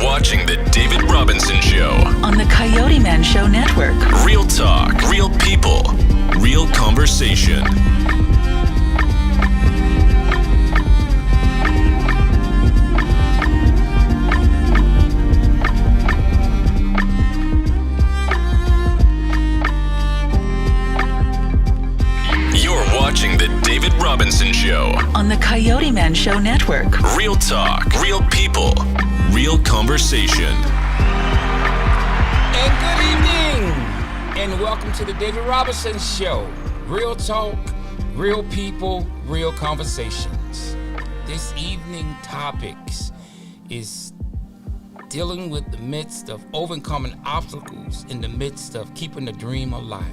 watching The David Robinson Show on the Coyoteman Show Network. Real talk, real people, real conversation. You're watching The David Robinson Show on the Coyoteman Show Network. Real talk, real people, real conversation. And good evening, and welcome to the David Robinson Show. Real talk, real people, real conversations. This evening topics is dealing with the midst of overcoming obstacles in the midst of keeping the dream alive.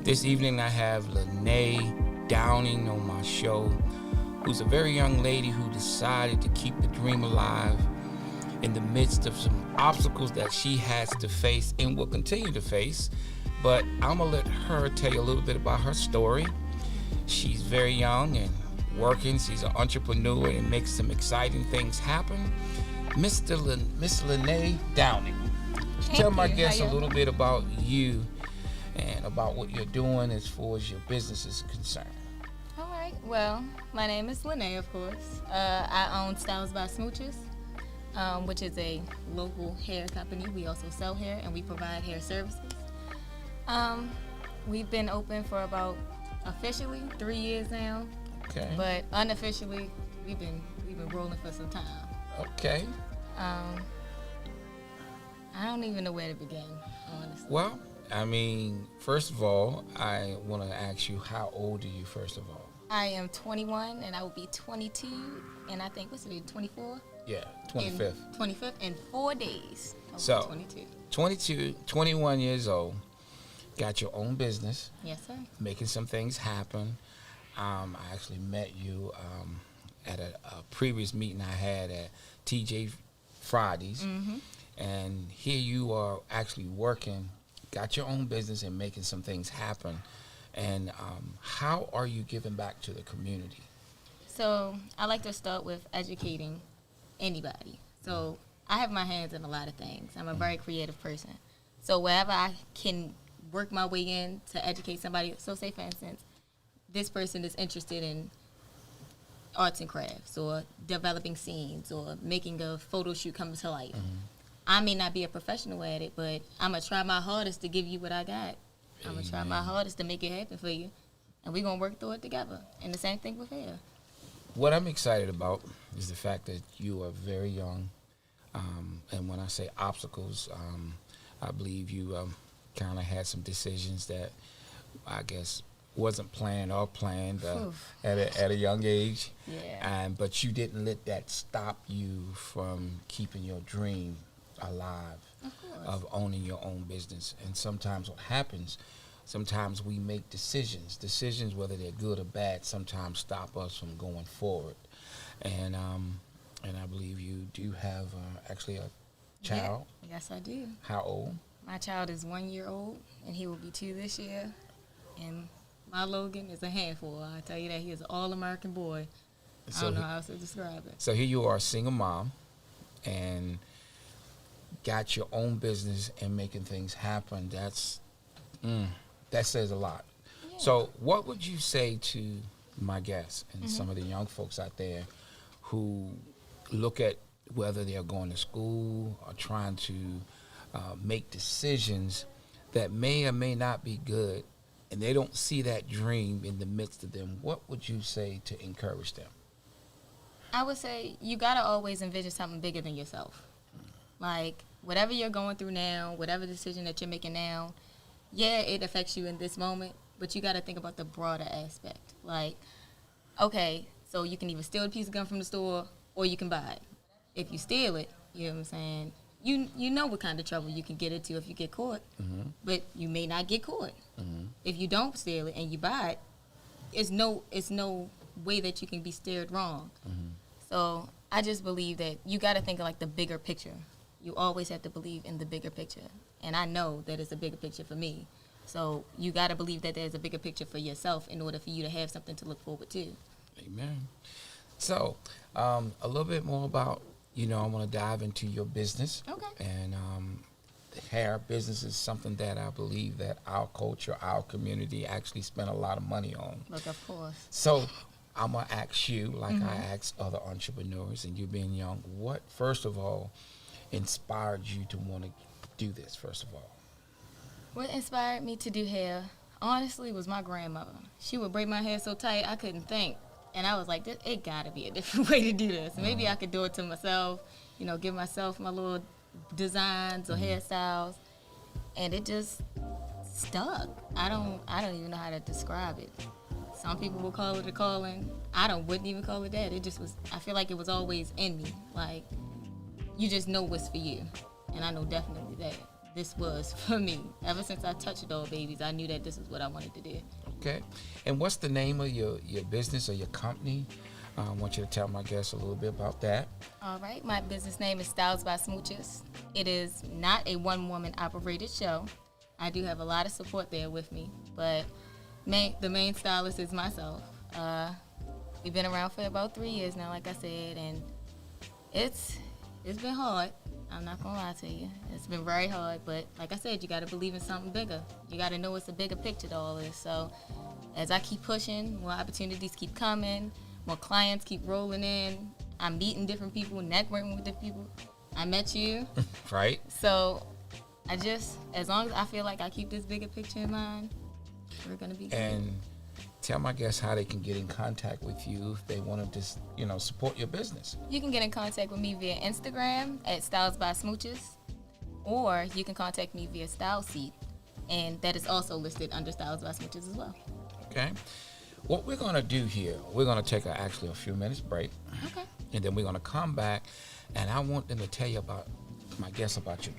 This evening I have Lene Downing on my show, who's a very young lady who decided to keep the dream alive in the midst of some obstacles that she has to face and will continue to face. But I'm going to let her tell you a little bit about her story. She's very young and working. She's an entrepreneur and makes some exciting things happen. Miss Lene Downing, tell my guests a little bit about you and about what you're doing as far as your business is concerned. All right. Well, my name is Lene, of course. I own Styles by Smooches, which is a local hair company. We also sell hair and we provide hair services. We've been open for about officially 3 years now. Okay. But unofficially, we've been rolling for some time. Okay. I don't even know where to begin, honestly. Well, I mean, first of all, I want to ask you, how old are you, first of all? I am 21, and I will be 22, and I think, what's it, 24? Yeah, 25th. 25th in 4 days. So, 22. 21 years old, got your own business. Yes, sir. Making some things happen. I actually met you at a previous meeting I had at TJ Fridays. Mm-hmm. And here you are actually working, got your own business and making some things happen. And how are you giving back to the community? So I like to start with educating anybody. So I have my hands in a lot of things. I'm a very creative person. So wherever I can work my way in to educate somebody, so say for instance, this person is interested in arts and crafts or developing scenes or making a photo shoot come to life. Mm-hmm. I may not be a professional at it, but I'm going to try my hardest to give you what I got. I'm going to try my hardest to make it happen for you. And we're going to work through it together. And the same thing with hair. What I'm excited about is the fact that you are very young. And when I say obstacles, I believe you kind of had some decisions that I guess wasn't planned or planned at a young age. Yeah. But you didn't let that stop you from keeping your dream alive of owning your own business. And sometimes what happens, sometimes we make decisions whether they're good or bad, sometimes stop us from going forward. And I believe you do have actually a child. Yeah. Yes, I do. How old? My child is 1 year old, and he will be 2 this year. And my Logan is a handful. I tell you that he is an all-American boy. I don't know how else to describe it. So here you are, a single mom, and got your own business and making things happen. That says a lot. Yeah. So what would you say to my guests and some of the young folks out there who look at whether they're going to school or trying to make decisions that may or may not be good, and they don't see that dream in the midst of them? What would you say to encourage them? I would say you got to always envision something bigger than yourself. Like, whatever you're going through now, whatever decision that you're making now, yeah, it affects you in this moment, but you got to think about the broader aspect. Like, okay, so you can either steal a piece of gum from the store or you can buy it. If you steal it, you know what I'm saying, you know what kind of trouble you can get into if you get caught, but you may not get caught. If you don't steal it and you buy it, it's no way that you can be steered wrong. So I just believe that you got to think of like the bigger picture. You always have to believe in the bigger picture. And I know that it's a bigger picture for me. So you got to believe that there's a bigger picture for yourself in order for you to have something to look forward to. Amen. So a little bit more about I want to dive into your business. Okay. And the hair business is something that I believe that our culture, our community actually spend a lot of money on. Look, of course. So I'm going to ask you, like I ask other entrepreneurs, and you being young, what, first of all, inspired you to want to do this, first of all? What inspired me to do hair, honestly, was my grandmother. She would braid my hair so tight I couldn't think. And I was like, it got to be a different way to do this. Maybe I could do it to myself, give myself my little designs or hairstyles. And it just stuck. I don't even know how to describe it. Some people will call it a calling. Wouldn't even call it that. It just was, I feel like it was always in me. Like, you just know what's for you. And I know definitely that this was for me. Ever since I touched Doll Babies, I knew that this is what I wanted to do. Okay. And what's the name of your business or your company? I want you to tell my guests a little bit about that. All right. My business name is Styles by Smooches. It is not a one-woman operated show. I do have a lot of support there with me, but the main stylist is myself. We've been around for about 3 years now, like I said, and it's been hard. I'm not gonna lie to you. It's been very hard, but like I said, you gotta believe in something bigger. You gotta know it's a bigger picture to all this. So as I keep pushing, more opportunities keep coming, more clients keep rolling in. I'm meeting different people, networking with different people. I met you. Right. So as long as I feel like I keep this bigger picture in mind, we're gonna be good. And tell my guests how they can get in contact with you if they want to just, support your business. You can get in contact with me via Instagram at Styles by Smooches, or you can contact me via Style Seat, and that is also listed under Styles by Smooches as well. Okay. What we're going to do here, we're going to take actually a few minutes break. Okay. And then we're going to come back, and I want them to tell you about your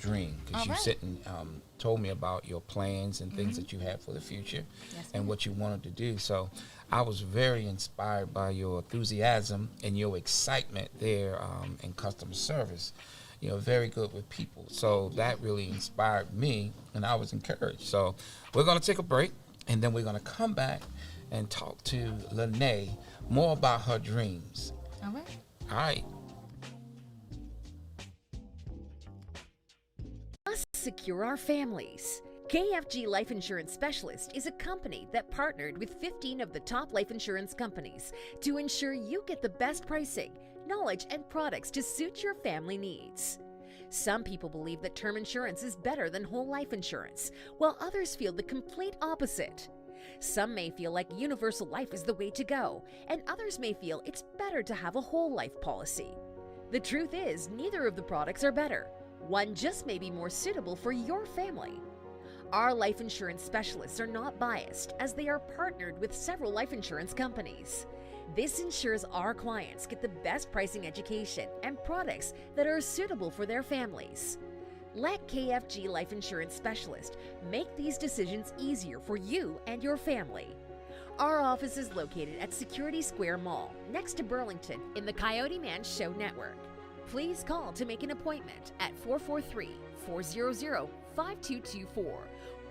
dream, because you sit and told me about your plans and things that you have for the future and what you wanted to do. So I was very inspired by your enthusiasm and your excitement there in customer service. Very good with people. So that really inspired me, and I was encouraged. So we're going to take a break, and then we're going to come back and talk to Lene more about her dreams. All right. All right. Secure our families. KFG Life Insurance Specialist is a company that partnered with 15 of the top life insurance companies to ensure you get the best pricing, knowledge, and products to suit your family needs. Some people believe that term insurance is better than whole life insurance, while others feel the complete opposite. Some may feel like universal life is the way to go, and others may feel it's better to have a whole life policy. The truth is, neither of the products are better. One just may be more suitable for your family. Our life insurance specialists are not biased, as they are partnered with several life insurance companies. This ensures our clients get the best pricing, education, and products that are suitable for their families. Let KFG Life Insurance Specialist make these decisions easier for you and your family. Our office is located at Security Square Mall, next to Burlington, in the Coyoteman Show Network. Please call to make an appointment at 443-400-5224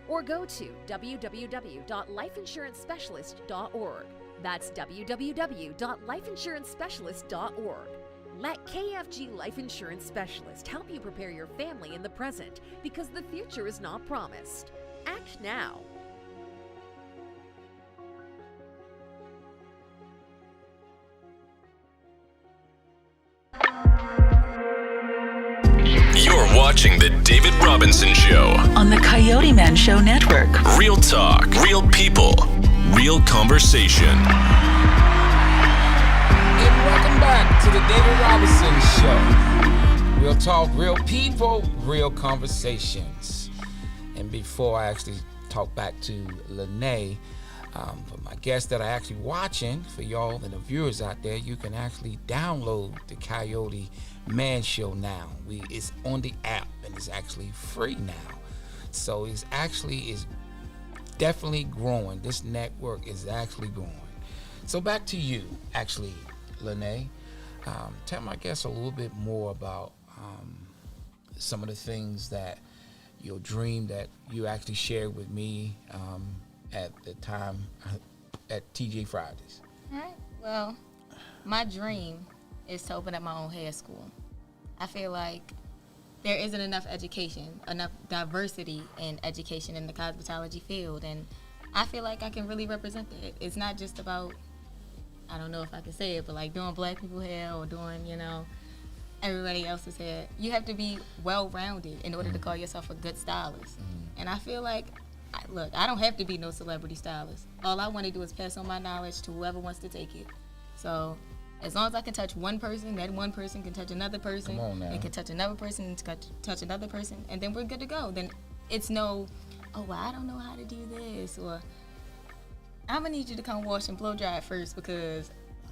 or go to www.lifeinsurancespecialist.org. That's www.lifeinsurancespecialist.org. Let KFG Life Insurance Specialist help you prepare your family in the present, because the future is not promised. Act now. You're watching The David Robinson Show. On the Coyoteman Show Network. Real talk, real people, real conversation. And welcome back to The David Robinson Show. Real talk, real people, real conversations. And before I actually talk back to Lene, for my guests that are actually watching, for y'all and the viewers out there, you can actually download the Coyote Man Show now. It's on the app, and it's actually free now. So it's definitely growing. This network is actually growing. So back to you, actually, Lene. Tell my guests a little bit more about some of the things that your dream that you actually shared with me at the time at TJ Fridays. All right. Well, my dream is to open up my own hair school. I feel like there isn't enough education, enough diversity in education in the cosmetology field, and I feel like I can really represent that. It's not just about, I don't know if I can say it, but like doing black people hair or doing, everybody else's hair. You have to be well-rounded in order to call yourself a good stylist. And I feel like, look, I don't have to be no celebrity stylist. All I want to do is pass on my knowledge to whoever wants to take it. So as long as I can touch one person, that one person can touch another person, and can touch another person, and touch another person, and then we're good to go. Then it's no, oh, well, I don't know how to do this, or I'm going to need you to come wash and blow dry it first because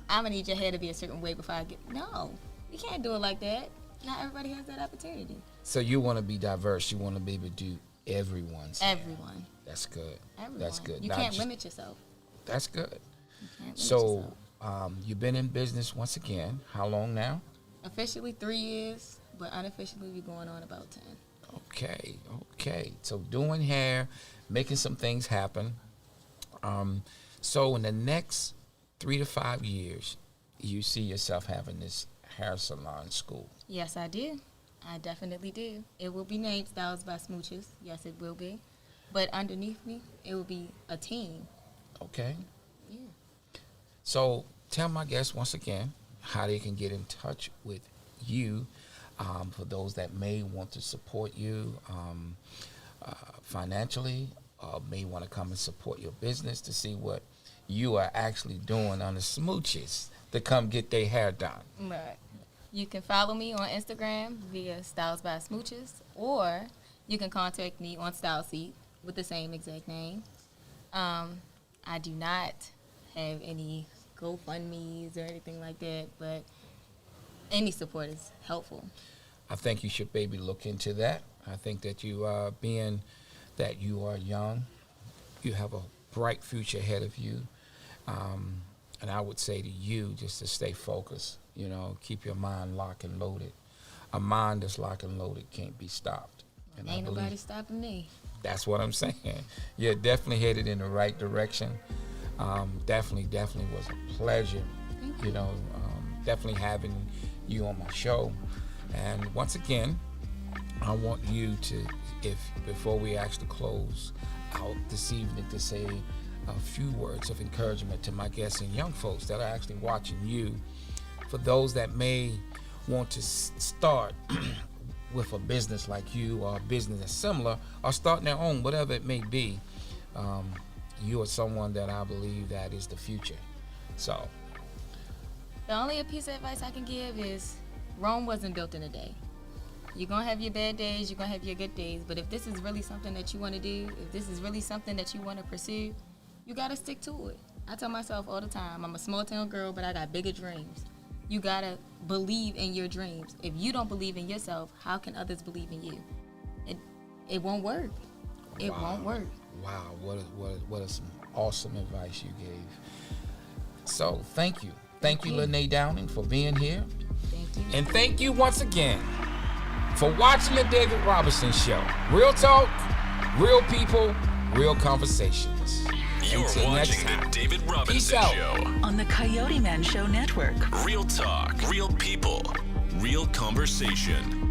I'm going to need your hair to be a certain way before I get, no. You can't do it like that. Not everybody has that opportunity. So you want to be diverse. You want to be able to do everyone's hair. Everyone. That's good. Everyone. That's good. You can't limit yourself. That's good. You can't limit So yourself. you've been in business once again. How long now? Officially 3 years, but unofficially we're going on about 10. Okay. So doing hair, making some things happen. So in the next 3 to 5 years, you see yourself having this hair salon school. Yes, I do. I definitely do. It will be named Styles by Smooches. Yes, it will be. But underneath me, it will be a team. Okay. Yeah. So tell my guests once again how they can get in touch with you, for those that may want to support you financially, or may want to come and support your business to see what you are actually doing on the Smooches to come get their hair done. Right. You can follow me on Instagram via Styles by Smooches, or you can contact me on Style Seat with the same exact name. I do not have any GoFundMes or anything like that, but any support is helpful. I think you should maybe look into that. I think that you, being that you are young, you have a bright future ahead of you. And I would say to you just to stay focused, keep your mind locked and loaded. A mind that's locked and loaded can't be stopped. And Ain't nobody stopping me. That's what I'm saying. You're definitely headed in the right direction. Definitely was a pleasure, definitely having you on my show. And once again, I want you to, before we actually close out this evening, to say a few words of encouragement to my guests and young folks that are actually watching you. For those that may want to start with a business like you, or a business that's similar, or starting their own, whatever it may be, you are someone that I believe that is the future. So The only piece of advice I can give is Rome wasn't built in a day. You're going to have your bad days, you're going to have your good days, but if this is really something that you want to do, if this is really something that you want to pursue, you got to stick to it. I tell myself all the time, I'm a small town girl, but I got bigger dreams. You got to believe in your dreams. If you don't believe in yourself, how can others believe in you? It won't work. It won't work. Wow, what is some awesome advice you gave. So thank you. Thank you, Lene Downing, for being here. Thank you. And thank you once again for watching the David Robinson Show. Real talk, real people, real conversations. You're Until next watching time. the David Peace Robinson out. Show. on the Coyoteman Show Network. Real talk, real people, real conversation.